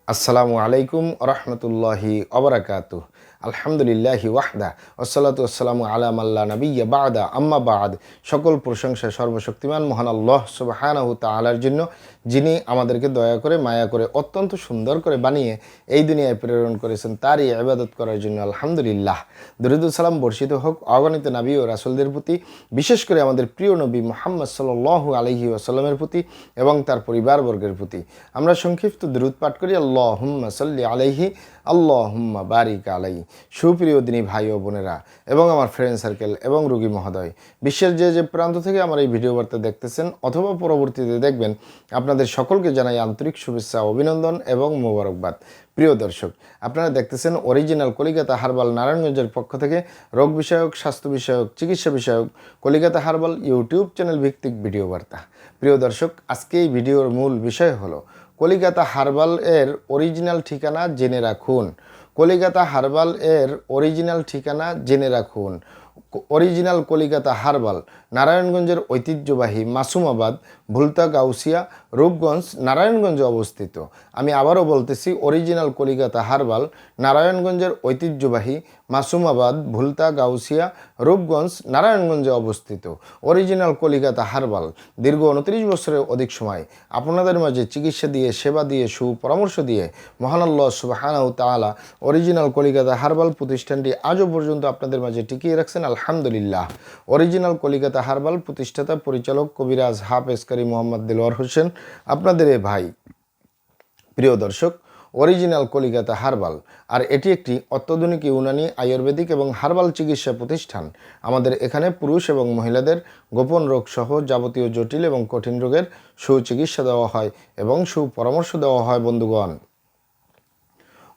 আসসালামু আলাইকুম রহমতুল্লাহি অবরাকাতু। আলহামদুলিল্লাহি ওয়াহদা ওয়াসসালাতু ওয়াসসালামু আলা মাল্লা নাবিয়্যা বা'দা আম্মা বা'দ। সকল প্রশংসা সর্বশক্তিমান মহান আল্লাহ সুবহানাহু তাআলার জন্য, যিনি আমাদেরকে দয়া করে মায়া করে অত্যন্ত সুন্দর করে বানিয়ে এই দুনিয়ায় প্রেরণ করেছেন, তারই ইবাদত করার জন্য আলহামদুলিল্লাহ। দরুদ ও সালাম বর্ষিত হোক অগণিত নবী ও রাসূলদের প্রতি, বিশেষ করে আমাদের প্রিয় নবী মুহাম্মদ সাল্লাল্লাহু আলাইহি ওয়াসাল্লামের প্রতি এবং তার পরিবারবর্গের প্রতি। আমরা সংক্ষিপ্ত দরুদ পাঠ করি, আল্লাহুম্মা সাল্লি আলাইহি আল্লাহুম্মা বারিক আলাইহি। সুপ্রিয় দিনী ভাই ও বোনেরা এবং আমার ফ্রেন্ড সার্কেল এবং রোগী মহোদয়, বিশ্বের যে প্রান্ত থেকে আমার এই ভিডিও বার্তা দেখতেছেন অথবা পরবর্তীতে দেখবেন, আপনাদের সকলকে জানাই আন্তরিক শুভেচ্ছা, অভিনন্দন এবং মোবারকবাদ। প্রিয় দর্শক, আপনারা দেখতেছেন অরিজিনাল কলিকাতা হার্বাল নারায়ণগঞ্জের পক্ষ থেকে রোগ বিষয়ক, স্বাস্থ্য বিষয়ক, চিকিৎসা বিষয়ক কলিকাতা হার্বাল ইউটিউব চ্যানেল ভিত্তিক ভিডিও বার্তা। প্রিয় দর্শক, আজকে এই ভিডিওর মূল বিষয় হলো কলিকাতা হার্বাল এর অরিজিনাল ঠিকানা জেনে রাখুন। কলিকাতা হার্বাল এর অরিজিনাল ঠিকানা জেনে রাখুন। অরিজিনাল কলিকাতা হার্বাল নারায়ণগঞ্জের ঐতিহ্যবাহী মাসুমাবাদ, ভুলতা গাউসিয়া, রূপগঞ্জ, নারায়ণগঞ্জে অবস্থিত। আমি আবারও বলতেছি, অরিজিনাল কলিকাতা হার্বাল নারায়ণগঞ্জের ঐতিহ্যবাহী মাসুমাবাদ, ভুলতা গাউসিয়া, রূপগঞ্জ, নারায়ণগঞ্জে অবস্থিত। অরিজিনাল কলিকাতা হার্বাল দীর্ঘ 29 বছরের অধিক সময় আপনাদের মাঝে চিকিৎসা দিয়ে, সেবা দিয়ে, সুপরামর্শ দিয়ে মহান আল্লাহ সুবহানাহু তাআলা অরিজিনাল কলিকাতা হার্বাল প্রতিষ্ঠানটি আজও পর্যন্ত আপনাদের মাঝে টিকিয়ে রাখছেন আলহামদুলিল্লাহ। অরিজিনাল কলিকাতা হার্বাল প্রতিষ্ঠাতা পরিচালক কবিরাজ হাফেজ কারি মোহাম্মদ দেলোয়ার হোসেন, আপনাদের এ ভাই। প্রিয় দর্শক, অরিজিনাল কলিকাতা হার্বাল আর এটি একটি অত্যাধুনিক ইউনানি, আয়ুর্বেদিক এবং হার্বাল চিকিৎসা প্রতিষ্ঠান। আমাদের এখানে পুরুষ এবং মহিলাদের গোপন রোগ সহ যাবতীয় জটিল এবং কঠিন রোগের সুচিকিৎসা দেওয়া হয় এবং সুপরামর্শ দেওয়া হয়। বন্ধুগণ,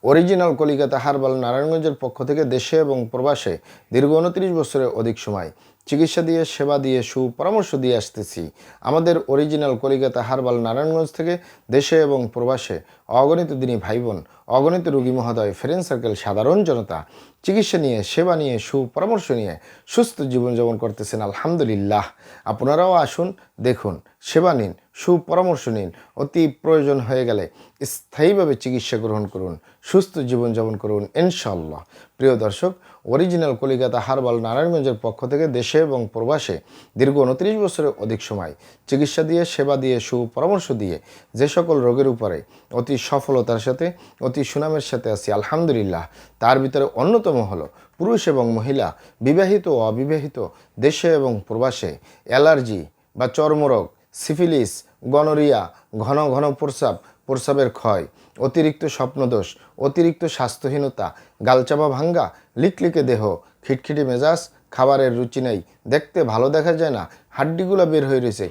অরিজিনাল কলিকাতা হার্বাল নারায়ণগঞ্জের পক্ষ থেকে দেশে এবং প্রবাসে দীর্ঘ 29 বছরের অধিক সময় চিকিৎসা দিয়ে, সেবা দিয়ে, সুপরামর্শ দিয়ে আসতেছি। আমাদের অরিজিনাল কলিকাতা হার্বাল নারায়ণগঞ্জ থেকে দেশে এবং প্রবাসে অগণিত দিনী ভাই বোন, অগণিত রোগী মহোদয়, ফ্রেন্ড সার্কেল, সাধারণ জনতা চিকিৎসা নিয়ে, সেবা নিয়ে, সুপরামর্শ নিয়ে সুস্থ জীবনযাপন করতেছেন আলহামদুলিল্লাহ। আপনারাও আসুন, দেখুন, সেবা নিন, সুপরামর্শ নিন। অতি প্রয়োজন হয়ে গেলে স্থায়ীভাবে চিকিৎসা গ্রহণ করুন, সুস্থ জীবনযাপন করুন ইনশাআল্লাহ। প্রিয় দর্শক, অরিজিনাল কলিকাতা হার্বাল নারায়ণগঞ্জের পক্ষ থেকে দেশে এবং প্রবাসে দীর্ঘ 29 বছরের অধিক সময় চিকিৎসা দিয়ে, সেবা দিয়ে, সুপরামর্শ দিয়ে যে সকল রোগের উপরে অতি সফলতার সাথে, অতি সুনামের সাথে আছি আলহামদুলিল্লাহ, তার ভিতরে অন্যতম হলো পুরুষ এবং মহিলা, বিবাহিত ও অবিবাহিত, দেশে এবং প্রবাসে অ্যালার্জি বা চর্মরোগ, সিফিলিস, গনোরিয়া, ঘন ঘন প্রস্রাব, প্রস্রাবের ক্ষয়, অতিরিক্ত স্বপ্নদোষ, অতিরিক্ত স্বাস্থ্যহীনতা, গালচাপা ভাঙ্গা, লিকলিকে দেহ, খিটখিটি মেজাজ, খাবারের রুচি নেই, দেখতে ভালো দেখা যায় না, হাড্ডিগুলো বের হয়ে রয়েছে,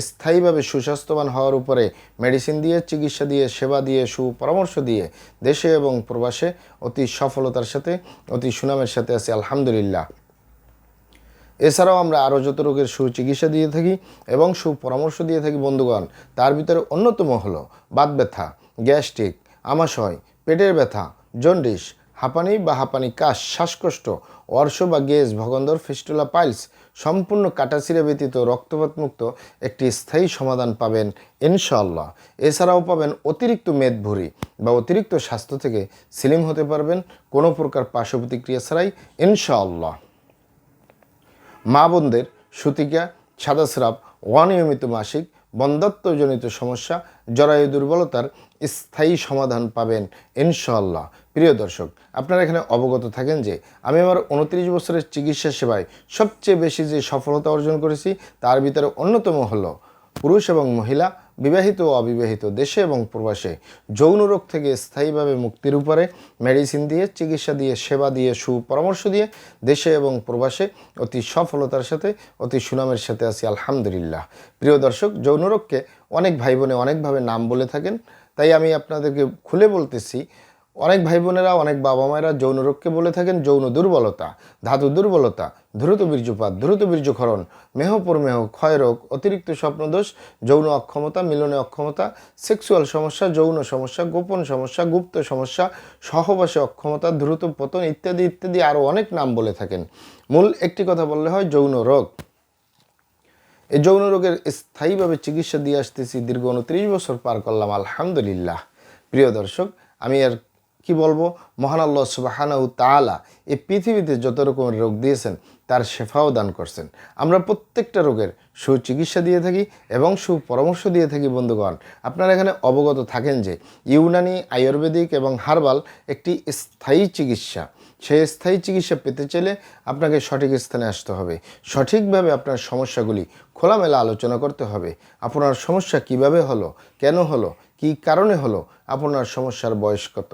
স্থায়ীভাবে সুস্বাস্থ্যবান হওয়ার উপরে মেডিসিন দিয়ে, চিকিৎসা দিয়ে, সেবা দিয়ে, সুপরামর্শ দিয়ে দেশে এবং প্রবাসে অতি সফলতার সাথে, অতি সুনামের সাথে আছি আলহামদুলিল্লাহ। এছাড়াও আমরা আরও যত রোগের সুচিকিৎসা দিয়ে থাকি এবং সুপরামর্শ দিয়ে থাকি বন্ধুগণ, তার ভিতরে অন্যতম হলো বাত ব্যথা, গ্যাস্ট্রিক, আমাশয়, পেটের ব্যথা, জন্ডিস, হাঁপানি বা হাঁপানি কাশ, শ্বাসকষ্ট, অর্শ বা গেজ, ভগন্দর, ফিস্টুলা, পাইলস সম্পূর্ণ কাটাছিঁড়া ব্যতীত রক্তপাতমুক্ত একটি স্থায়ী সমাধান পাবেন ইনশাআল্লাহ। এছাড়াও পাবেন অতিরিক্ত মেদভুঁড়ি বা অতিরিক্ত স্বাস্থ্য থেকে স্লিম হতে পারবেন কোনো প্রকার পার্শ্ব প্রতিক্রিয়া ছাড়াই ইনশাআল্লাহ। মা বোনদের সূতিকা, সাদাস্রাব, অনিয়মিত মাসিক, বন্ধ্যাত্বজনিত সমস্যা, জরায়ু দুর্বলতার স্থায়ী সমাধান পাবেন ইনশাআল্লাহ। প্রিয় দর্শক, আপনারা এখানে অবগত থাকেন যে আমি আমার 29 বছরের চিকিৎসা সেবায় সবচেয়ে বেশি যে সফলতা অর্জন করেছি, তার ভিতরে অন্যতম হলো পুরুষ এবং মহিলা, বিবাহিত ও অবিবাহিত, দেশে এবং প্রবাসে যৌন রোগ থেকে স্থায়ীভাবে মুক্তির উপরে মেডিসিন দিয়ে, চিকিৎসা দিয়ে, সেবা দিয়ে, সুপরামর্শ দিয়ে দেশে এবং প্রবাসে অতি সফলতার সাথে, অতি সুনামের সাথে আছি আলহামদুলিল্লাহ। প্রিয় দর্শক, যৌন রোগকে অনেক ভাই বোনে অনেকভাবে নাম বলে থাকেন, তাই আমি আপনাদেরকে খুলে বলতেছি। অনেক ভাই বোনেরা, অনেক বাবা মায়েরা যৌন রোগকে বলে থাকেন যৌন দুর্বলতা, ধাতু দুর্বলতা, দ্রুত বীর্যপাত, দ্রুত বীর্যক্ষরণ, মেহপরমেহ, ক্ষয়রোগ, অতিরিক্ত স্বপ্নদোষ, যৌন অক্ষমতা, মিলনে অক্ষমতা, সেক্সুয়াল সমস্যা, যৌন সমস্যা, গোপন সমস্যা, গুপ্ত সমস্যা, সহবাসে অক্ষমতা, দ্রুত পতন ইত্যাদি ইত্যাদি আরও অনেক নাম বলে থাকেন। মূল একটি কথা বললে হয় যৌন রোগ। এই যৌন রোগের স্থায়ীভাবে চিকিৎসা দিয়ে আসতেছি, দীর্ঘ 29 বছর পার করলাম আলহামদুলিল্লাহ। প্রিয় দর্শক, আমি আর কি বলবো, মহান আল্লাহ সুবহানাহু তাআলা এই পৃথিবীতে যত রকমের রোগ দিয়েছেন তার শেফাও দান করছেন। আমরা প্রত্যেকটা রোগের সুচিকিৎসা দিয়ে থাকি এবং সুপরামর্শ দিয়ে থাকি। বন্ধুগণ, আপনারা এখানে অবগত থাকেন যে ইউনানি, আয়ুর্বেদিক এবং হার্বাল একটি স্থায়ী চিকিৎসা। সেই স্থায়ী চিকিৎসা পেতে চাইলে আপনাকে সঠিক স্থানে আসতে হবে। সঠিকভাবে আপনার সমস্যাগুলি খোলামেলা আলোচনা করতে হবে। আপনার সমস্যা কিভাবে হলো, কেন হলো, কী কারণে হলো, আপনার সমস্যার বয়স কত,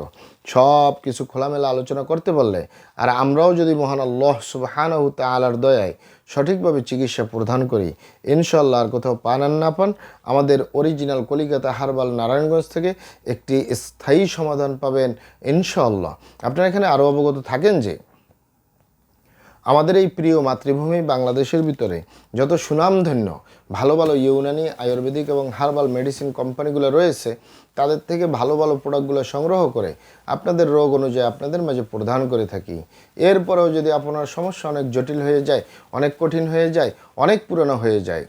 সব কিছু খোলামেলা আলোচনা করতে পারলে, আর আমরাও যদি মহান আল্লাহ সুবহানাহু তাআলার দয়ায় সঠিকভাবে চিকিৎসা প্রদান করি, ইনশাআল্লাহ আর কোথাও পান আর না পান, আমাদের অরিজিনাল কলিকাতা হার্বাল নারায়ণগঞ্জ থেকে একটি স্থায়ী সমাধান পাবেন ইনশাআল্লাহ। আপনারা এখানে আরও অবগত থাকেন যে আমাদের এই প্রিয় মাতৃভূমি বাংলাদেশের ভিতরে যত সুনামধন্য ভালো ভালো ইউনানি, আয়ুর্বেদিক এবং হার্বাল মেডিসিন কোম্পানিগুলো রয়েছে, তাদের থেকে ভালো ভালো প্রোডাক্টগুলো সংগ্রহ করে আপনাদের রোগ অনুযায়ী আপনাদের মাঝে প্রদান করে থাকি। এরপরেও যদি আপনার সমস্যা অনেক জটিল হয়ে যায়, অনেক কঠিন হয়ে যায়, অনেক পুরনো হয়ে যায়,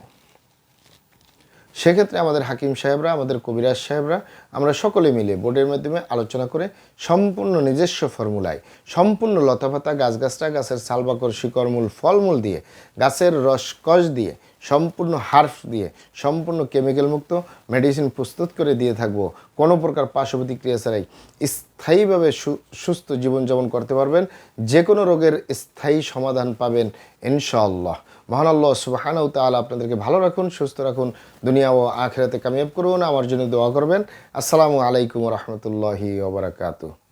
সেক্ষেত্রে আমাদের হাকিম সাহেবরা, আমাদের কবিরাজ সাহেবরা, আমরা সকলে মিলে বোর্ডের মাধ্যমে আলোচনা করে সম্পূর্ণ নিজস্ব ফর্মুলায়, সম্পূর্ণ লতাপাতা, গাছগাছরা, গাছের ছালবাকড়, শিকড়মূল, ফলমূল দিয়ে, গাছের রসকস দিয়ে, সম্পূর্ণ হার্বস দিয়ে, সম্পূর্ণ কেমিক্যাল মুক্ত মেডিসিন প্রস্তুত করে দিয়ে থাকব। কোনো প্রকার পার্শ্ব প্রতিক্রিয়া ছাড়াই স্থায়ীভাবে সুস্থ জীবনযাপন করতে পারবেন। যে কোনো রোগের স্থায়ী সমাধান পাবেন ইনশাআল্লাহ। মহান আল্লাহ সুবহানাহু তাআলা আপনাদেরকে ভালো রাখুন, সুস্থ রাখুন, দুনিয়া ও আখিরাতে কামিয়াব করুন। আমার জন্য দোয়া করবেন। আসসালামু আলাইকুম ওয়া রাহমাতুল্লাহি ওয়া বারাকাতুহু।